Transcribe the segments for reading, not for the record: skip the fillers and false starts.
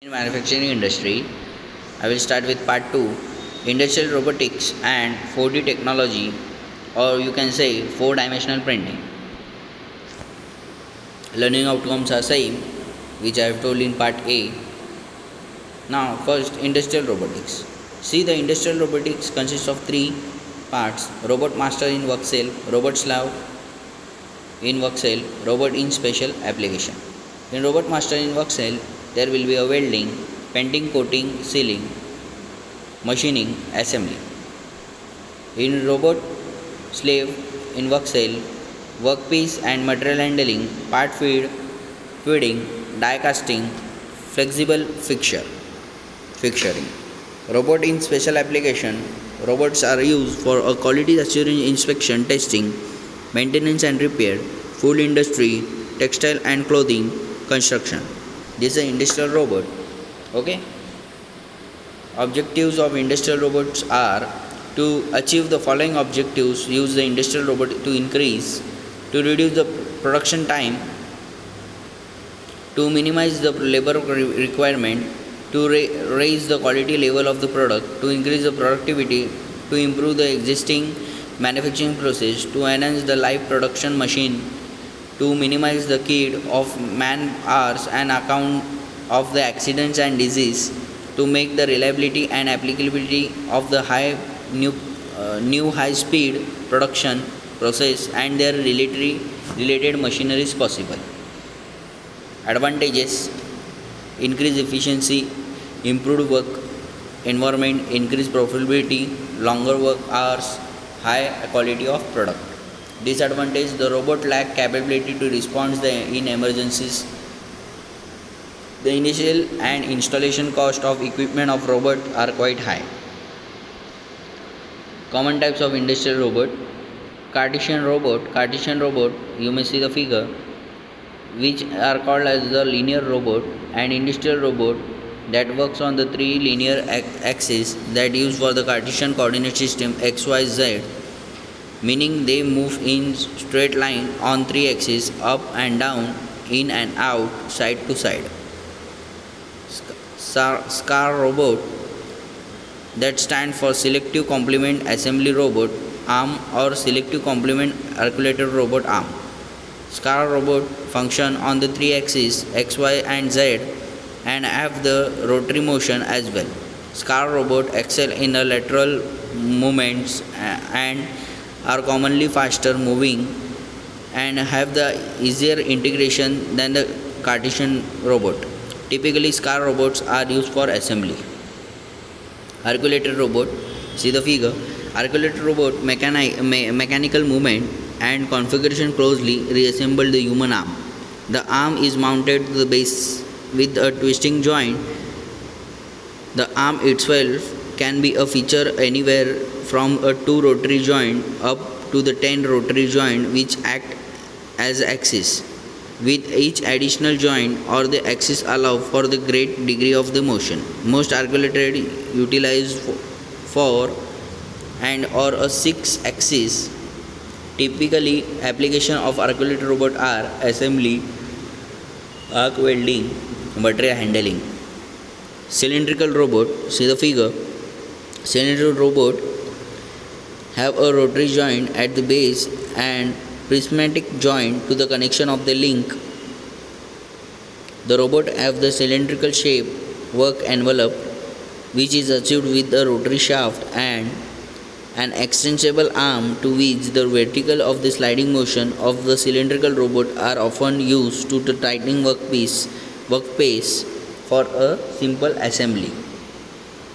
In manufacturing industry, I will start with part 2, industrial robotics and 4D technology, or you can say 4-dimensional printing. Learning outcomes are same, which I have told in part A. Now first, industrial robotics. See, the industrial robotics consists of three parts: robot master in work cell, robot slave in work cell, robot in special application. In robot master in work cell, there will be a welding, painting, coating, sealing, machining, assembly. In robot slave in work cell, workpiece and material handling, feeding, die casting, flexible fixturing. Robot in special application, robots are used for a quality assurance inspection, testing, maintenance and repair, food industry, textile and clothing, construction. This is an industrial robot. Okay. Objectives of industrial robots are to achieve the following objectives. Use the industrial robot to increase, to reduce the production time, to minimize the labor requirement, to raise the quality level of the product, to increase the productivity, to improve the existing manufacturing process, to enhance the live production machine, to minimize the kid of man hours and account of the accidents and disease, to make the reliability and applicability of the new high speed production process and their related machineries possible. Advantages: increase efficiency, improved work environment, increased profitability, longer work hours, high quality of product. Disadvantage: the robot lack capability to respond in emergencies. The initial and installation cost of equipment of robot are quite high. Common types of industrial robot: Cartesian robot, you may see the figure, which are called as the linear robot, and industrial robot that works on the three linear axes that use for the Cartesian coordinate system x, y, z, meaning they move in straight line on three axes, up and down, in and out, side to side. SCAR robot, that stand for selective complement assembly robot arm or selective complement articulated robot arm. SCAR robot function on the three axes x, y and z and have the rotary motion as well. SCAR robot excel in the lateral movements and are commonly faster moving and have the easier integration than the Cartesian robot. Typically, SCAR robots are used for assembly. Articulated robot, see the figure. Articulated robot mechanical movement and configuration closely resemble the human arm. The arm is mounted to the base with a twisting joint. The arm itself can be a feature anywhere from a 2 rotary joint up to the 10 rotary joint which act as axis. With each additional joint or the axis allow for the great degree of the motion. Most articulated utilized for and or a 6 axis. Typically application of articulated robot are assembly, arc welding, material handling. Cylindrical robot, see the figure. Cylindrical robot have a rotary joint at the base and prismatic joint to the connection of the link. The robot have the cylindrical shape work envelope which is achieved with the rotary shaft and an extensible arm to which the vertical of the sliding motion of the cylindrical robot are often used to the tightening workpiece for a simple assembly.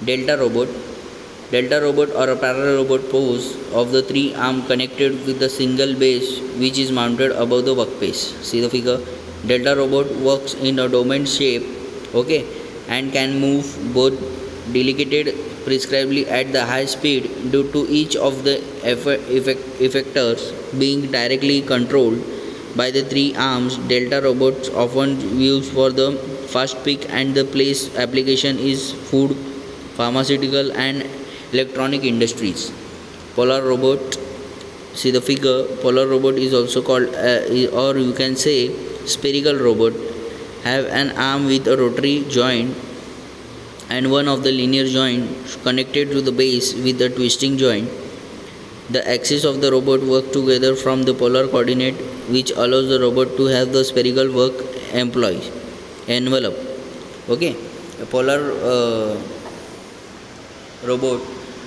Delta robot or a parallel robot pose of the three arm connected with the single base which is mounted above the workpiece. See the figure. Delta robot works in a domain shape, okay, and can move both delicate prescribably at the high speed due to each of the effectors being directly controlled by the three arms. Delta robots often used for the fast pick and the place application is food, pharmaceutical and electronic industries. Polar robot, see the figure. Polar robot is also called or you can say spherical robot, have an arm with a rotary joint and one of the linear joint connected to the base with the twisting joint. The axis of the robot work together from the polar coordinate, which allows the robot to have the spherical work envelope. Okay, a polar robot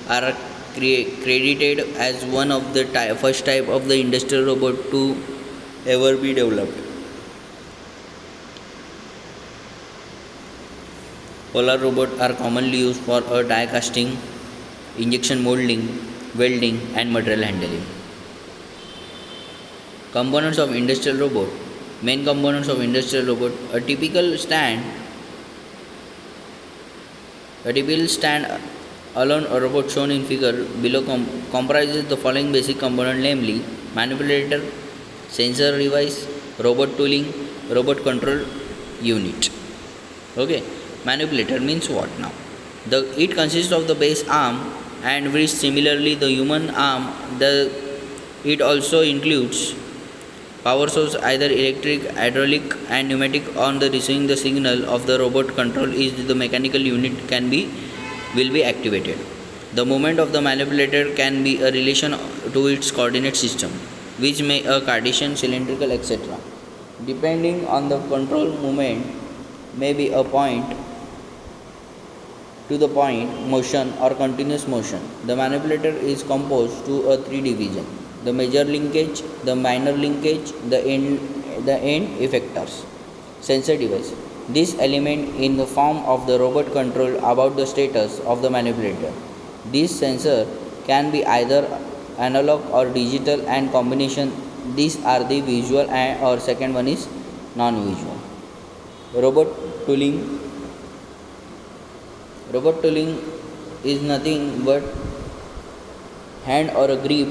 are credited as one of the first type of the industrial robot to ever be developed. Polar robots are commonly used for die casting, injection molding, welding, and material handling. Components of industrial robot. Main components of industrial robot. A typical stand alone a robot shown in figure below comprises the following basic component, namely manipulator, sensor device, robot tooling, robot control unit. Okay, manipulator means what now? It consists of the base arm and which similarly the human arm. It also includes power source, either electric, hydraulic, and pneumatic. On the receiving the signal of the robot control is the mechanical unit will be activated. The movement of the manipulator can be a relation to its coordinate system, which may a Cartesian, cylindrical, etc. Depending on the control movement, may be a point to the point motion or continuous motion. The manipulator is composed to a three division: the major linkage, the minor linkage, the end effectors. Sensor device. This element in the form of the robot control about the status of the manipulator. This sensor can be either analog or digital, and combination these are the visual or second one is non-visual. Robot tooling. Robot tooling is nothing but hand or a grip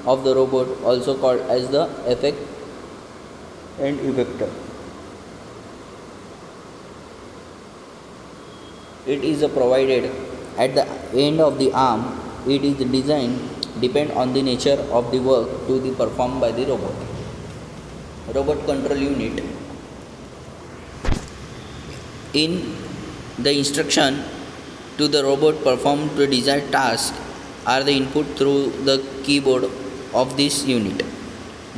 of the robot, also called as the effect and effector. It is provided at the end of the arm. It is designed depend on the nature of the work to be performed by the robot. Robot control unit. In the instruction to the robot perform the desired task are the input through the keyboard of this unit.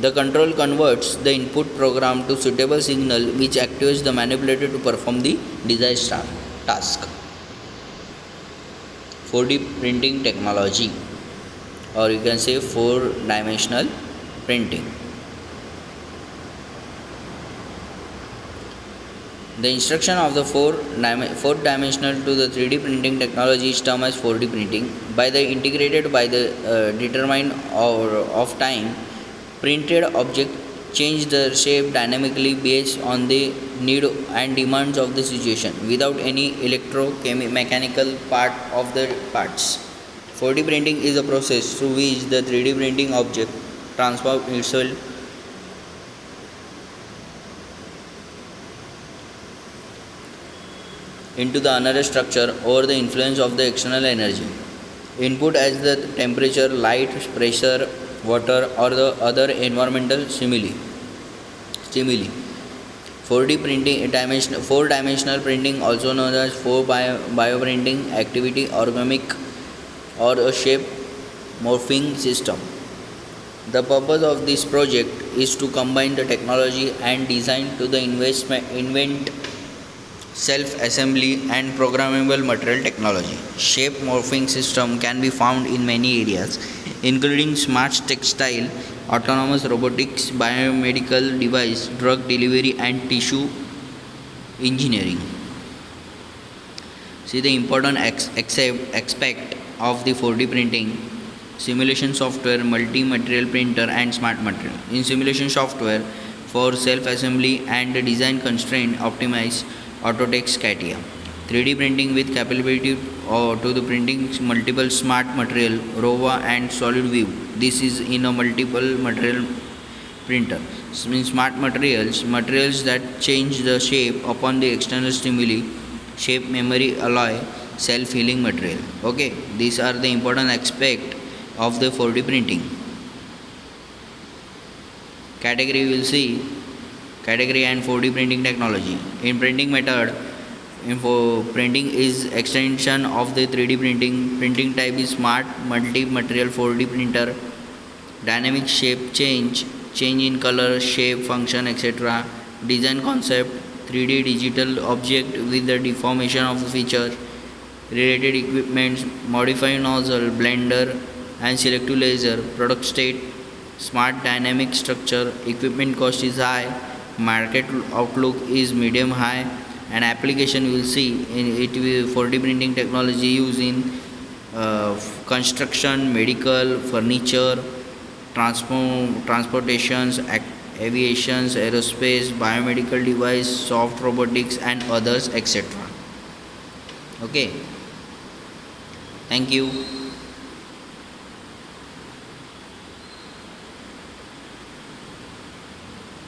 The control converts the input program to suitable signal which activates the manipulator to perform the desired task. 4D printing technology, or you can say 4-dimensional printing. The instruction of the 4-dimensional to the 3D printing technology is termed as 4D printing. By the integrated by the determined of time, printed object change the shape dynamically based on the need and demands of the situation without any electromechanical part of the parts. 4D printing is a process through which the 3D printing object transforms itself into the another structure over the influence of the external energy. Input as the temperature, light, pressure, water, or the other environmental stimuli. 4-dimensional printing, also known as 4 bioprinting activity, organic or a shape morphing system. The purpose of this project is to combine the technology and design to the invent self-assembly and programmable material technology. Shape morphing system can be found in many areas, including smart textile, autonomous robotics, biomedical device, drug delivery, and tissue engineering. See the important aspect of the 4D printing: simulation software, multi-material printer, and smart material. In simulation software for self-assembly and design constraint optimize Autodesk CATIA. 3D printing with capability to the printing multiple smart material, ROVA and solid view. This is in a multiple material printer. Smart materials that change the shape upon the external stimuli, shape, memory, alloy, self-healing material. Okay, these are the important aspect of the 4D printing. Category will see category and 4D printing technology. In printing method, Info printing is extension of the 3D printing. Printing type is smart multi-material 4D printer. Dynamic shape change in color, shape, function, etc. Design concept 3D digital object with the deformation of the feature. Related equipments modify nozzle, blender, and selective laser. Product state smart dynamic structure. Equipment cost is high. Market outlook is medium high. And application you will see in it will 4D printing technology used in construction, medical, furniture, transportations, aviations, aerospace, biomedical device, soft robotics, and others, etc. Okay. Thank you.